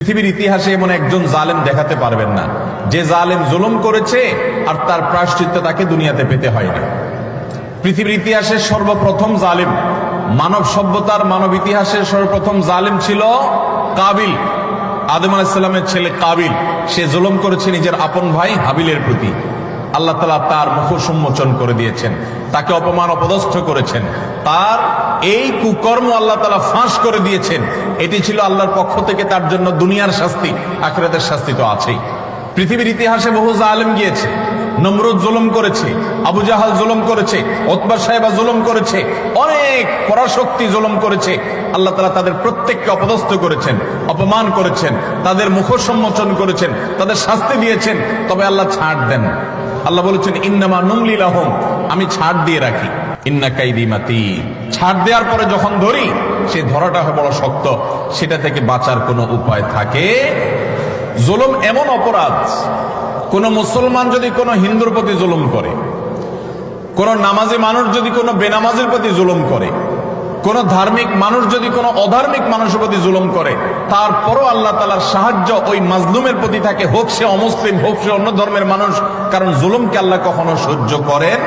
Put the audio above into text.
পৃথিবীর ইতিহাসে এমন একজন জালেম দেখাতে পারবেন না যে জালেম জুলুম করেছে আর তার প্রায়শ্চিত্ত তাকে দুনিয়াতে পেতে হয়নি। পৃথিবীর ইতিহাসের সর্বপ্রথম জালেম, মানব সভ্যতার মানব ইতিহাসের সর্বপ্রথম জালেম ছিল কাবিল। আদম আলাইহিস সালামের ছেলে কাবিল, সে জুলুম করেছে নিজের আপন ভাই হাবিলের প্রতি। আল্লাহ তাআলা তার মুখ উন্মোচন করে দিয়েছেন, তাকে অপমান অপদস্থ করেছেন, তার এই কুকর্ম আল্লাহ তাআলা ফাঁস করে দিয়েছেন। এটি ছিল আল্লাহর পক্ষ থেকে তার জন্য দুনিয়ার শাস্তি, আখিরাতের শাস্তি তো আছেই। পৃথিবীর ইতিহাসে বহু জালেম গিয়েছে, নমরুদ জুলুম করেছে, আবু জাহাল জুলুম করেছে, উতবা সাহেবা জুলুম করেছে, অনেক পরাশক্তি জুলুম করেছে। আল্লাহ তাআলা তাদের প্রত্যেককে অপদস্থ করেছেন, অপমান করেছেন, তাদের মুখ উন্মোচন করেছেন, তাদের শাস্তি দিয়েছেন। তবে আল্লাহ ছাড় দেন। আল্লাহ বলেছেন ইন্নামা নুমলি লাহুম, আমি ছাড় দিয়ে রাখি। ইন্না কাইদি মাতিন, ছাড় দেওয়ার পরে যখন ধরি সেই ধরাটা হয় বড় শক্ত, সেটা থেকে বাঁচার কোনো উপায় থাকে। জুলুম এমন অপরাধ, কোন মুসলমান যদি কোনো হিন্দুর প্রতি জুলুম করে, কোন নামাজি মানুষ যদি কোনো বেনামাজির প্রতি জুলুম করে, কোন ধার্মিক মানুষ যদি কোনো অধার্মিক মানুষের প্রতি জুলুম করে, তারপরও আল্লাহ তাআলার সাহায্য ওই মাজলুমের প্রতি থাকে, হোক সে অমুসলিম, হোক সে অন্য ধর্মের মানুষ। কারণ জুলুমকে আল্লাহ কখনো সহ্য করেন